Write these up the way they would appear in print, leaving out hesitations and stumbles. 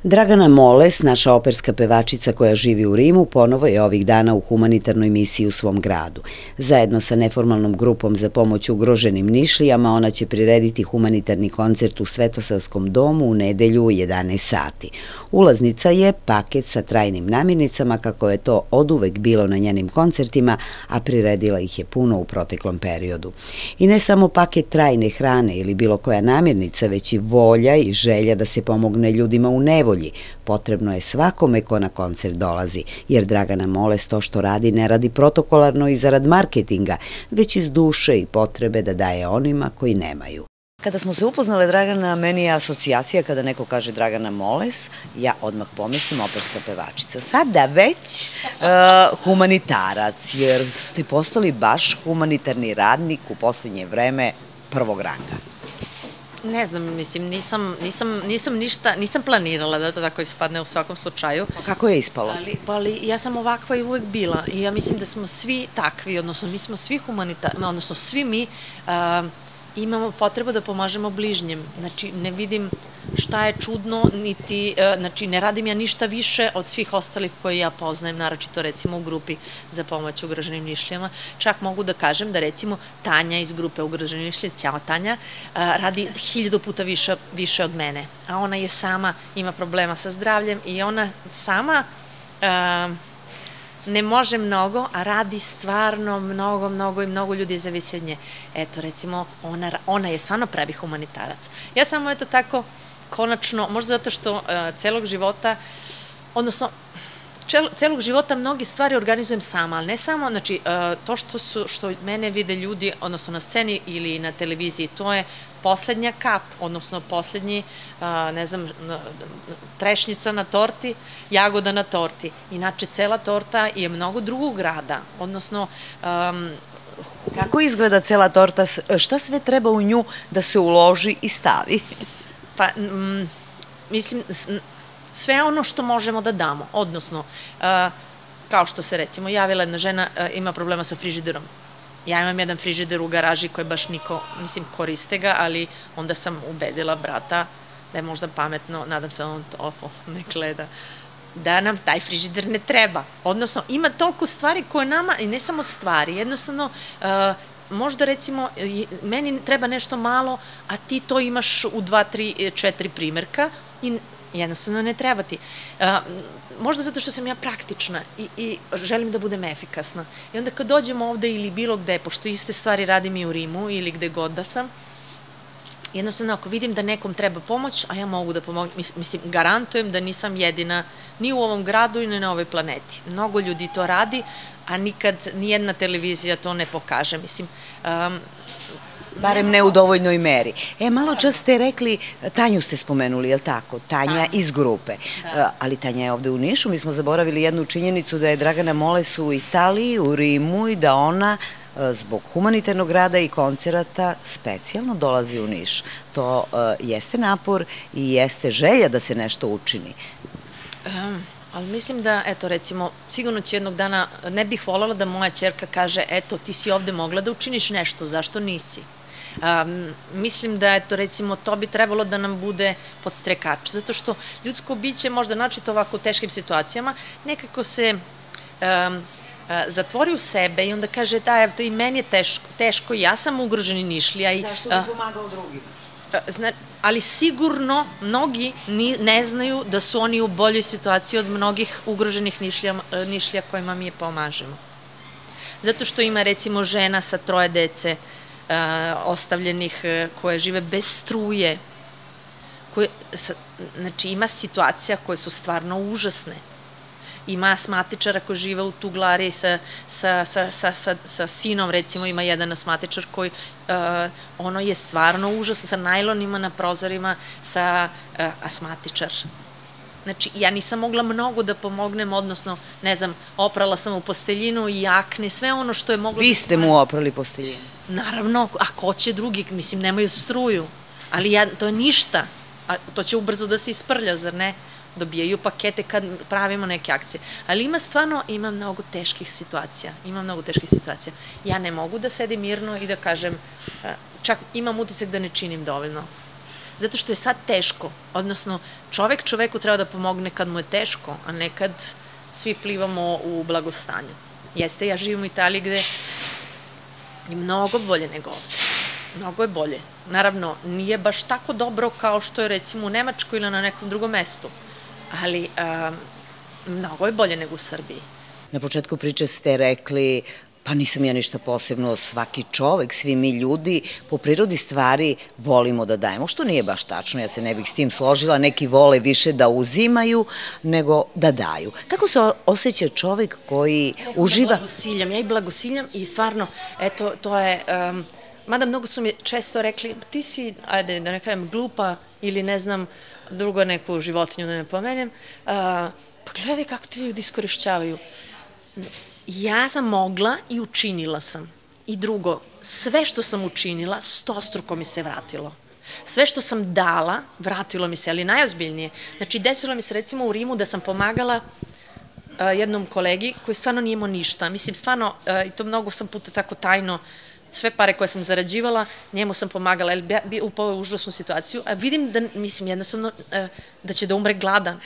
Dragana Moles, naša operska pevačica koja živi u Rimu, ponovo je ovih dana u humanitarnoj misiji u svom gradu. Zajedno sa neformalnom grupom za pomoć ugroženim Nišlijama ona će prirediti humanitarni koncert u Svetosavskom domu u nedelju u 11 sati. Ulaznica je paket sa trajnim namirnicama kako je to oduvek bilo na njenim koncertima, a priredila ih je puno u proteklom periodu. I ne samo paket trajne hrane ili bilo koja namirnica, već i volja i želja da se pomogne ljudima u nevolji. Potrebno je svakome ko na koncert dolazi, jer Dragana Moles to što radi ne radi protokolarno i zarad marketinga, već iz duše i potrebe da daje onima koji nemaju. Kada smo se upoznale, Dragana, meni je asocijacija kada neko kaže Dragana Moles, ja odmah pomislim operska pevačica. Sada već humanitarac, jer ste postali baš humanitarni radnik u poslednje vreme prvog ranga. Ne znam, mislim, nisam ništa, nisam planirala da to tako ispadne u svakom slučaju. Pa kako je ispalo? Ali ja sam ovakva i uvek bila i ja mislim da smo svi takvi, odnosno mi smo svi humanitarni, odnosno svi mi imamo potrebu da pomažemo bližnjem. Znači, ne vidim šta je čudno, niti, znači, ne radim ja ništa više od svih ostalih koje ja poznajem, naročito recimo u grupi za pomoć ugroženim Nišlijama. Čak mogu da kažem da recimo Tanja iz grupe ugroženim Nišlijama, ćao Tanja, radi 1000 puta više od mene. A ona je sama, ima problema sa zdravljem i ona sama ne može mnogo, a radi stvarno mnogo i mnogo ljudi zavisi od nje. Eto, recimo, ona je stvarno pravi humanitarac. Ja samo, eto tako, konačno, možda zato što celog života, odnosno, celog života mnogi stvari organizujem sama, ali ne samo, znači, to što mene vide ljudi, odnosno na sceni ili na televiziji, to je poslednja kap, odnosno poslednji, ne znam, trešnjica na torti, jagoda na torti. Inače, cela torta je mnogo drugog rada, odnosno... Kako izgleda cela torta? Šta sve treba u nju da se uloži i stavi? Pa, mislim... Sve ono što možemo da damo, odnosno, kao što se recimo javila jedna žena, ima problema sa frižiderom. Ja imam jedan frižider u garaži koji baš niko, mislim, koriste ga, ali onda sam ubedila brata da je možda pametno, nadam se da on to ne gleda, da nam taj frižider ne treba. Odnosno, ima toliko stvari koje nama, i ne samo stvari, jednostavno, možda recimo, meni treba nešto malo, a ti to imaš u 2, 3, 4 primerka i jednostavno ne treba ti. Možda zato što sam ja praktična i želim da budem efikasna. I onda kad dođemo ovde ili bilo gde, pošto iste stvari radim i u Rimu ili gde god da sam, jednostavno ako vidim da nekom treba pomoć, a ja mogu da pomognem, mislim, garantujem da nisam jedina ni u ovom gradu i ni na ovoj planeti. Mnogo ljudi to radi, a nikad nijedna televizija to ne pokaže. Mislim, barem ne u dovoljnoj meri. Malo čas ste rekli, Tanju ste spomenuli, je li tako? Tanja iz grupe. Ali Tanja je ovde u Nišu, mi smo zaboravili jednu činjenicu da je Dragana Moles u Italiji, u Rimu i da ona zbog humanitarnog rada i koncerata specijalno dolazi u Niš. To jeste napor i jeste želja da se nešto učini. Ali mislim da, eto, recimo, sigurno će jednog dana, ne bih voljela da moja ćerka kaže, eto, ti si ovde mogla da učiniš nešto, zašto nisi? Mislim da, eto, recimo, to bi trebalo da nam bude podstrekač, zato što ljudsko biće možda načito ovako u teškim situacijama, nekako se zatvori u sebe i onda kaže, da, evo, i meni je teško, ja sam ugroženi Nišlija. Zašto bi pomagao drugima? Ali sigurno mnogi ne znaju da su oni u boljoj situaciji od mnogih ugroženih Nišlija kojima mi pomažemo. Zato što ima recimo žena sa 3 dece ostavljenih koje žive bez struje. Znači ima situacija koje su stvarno užasne. Ima asmatičara koji žive u Tuglari sa sinom, recimo ima jedan asmatičar koji, ono je stvarno užasno, sa najlonima na prozorima, sa asmatičar. Znači, ja nisam mogla mnogo da pomognem, odnosno, ne znam, oprala sam u posteljinu i jakne, sve ono što je moglo... Vi ste mu oprali posteljinu? Naravno, a ko će drugi, mislim, nemaju struju, ali to je ništa, a to će ubrzo da se isprlja, zar ne? Dobijaju pakete kad pravimo neke akcije. Ali ima mnogo teških situacija. Ja ne mogu da sedim mirno i da kažem, čak imam utisak da ne činim dovoljno. Zato što je sad teško, odnosno čovek čoveku treba da pomogne kad mu je teško, a ne kad svi plivamo u blagostanju. Jeste, ja živim u Italiji gde je mnogo bolje nego ovde. Mnogo je bolje. Naravno, nije baš tako dobro kao što je recimo u Nemačkoj ili na nekom drugom mestu, ali mnogo je bolje nego u Srbiji. Na početku priče ste rekli, pa nisam ja ništa posebno, svaki čovek, svi mi ljudi, po prirodi stvari volimo da dajemo, što nije baš tačno, ja se ne bih s tim složila, neki vole više da uzimaju nego da daju. Kako se osjeća čovek koji uživa? Ja i blagosiljam i stvarno, eto, to je, mada mnogo su mi često rekli, ti si, ajde da ne kažem, glupa ili ne znam, drugo neku životinju da ne pomenem, pa gledaj kako ti ljudi iskorišćavaju. Ja sam mogla i učinila sam. I drugo, sve što sam učinila, 100-struko mi se vratilo. Sve što sam dala, vratilo mi se, ali najozbiljnije. Znači, desilo mi se recimo u Rimu da sam pomagala jednom kolegi koji stvarno nije imao ništa. Mislim, stvarno, i to mnogo sam puta tako tajno, sve pare koje sam zarađivala, njemu sam pomagala, jer bi upao u užasnu situaciju, a vidim da, mislim, jednostavno, da će da umre gladan.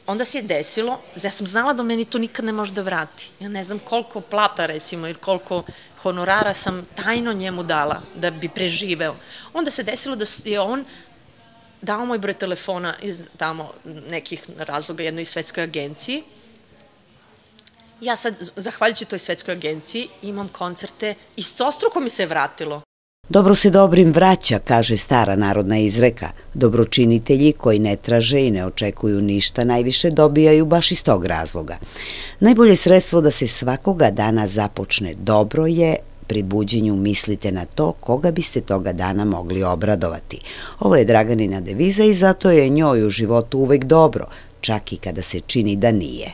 Onda se je desilo, ja sam znala da meni to nikad ne može da vrati. Ja ne znam koliko plata, recimo, ili koliko honorara sam tajno njemu dala da bi preživeo. Onda se desilo da je on dao moj broj telefona iz tamo nekih razloga jednoj svetskoj agenciji. Ja sad, zahvaljujući toj svetskoj agenciji, imam koncerte i 100-struko mi se vratilo. Dobro se dobrim vraća, kaže stara narodna izreka. Dobročinitelji koji ne traže i ne očekuju ništa najviše dobijaju baš iz tog razloga. Najbolje sredstvo da se svakoga dana započne dobro je pri buđenju mislite na to koga biste toga dana mogli obradovati. Ovo je Draganina deviza i zato je njoj u životu uvek dobro, čak i kada se čini da nije.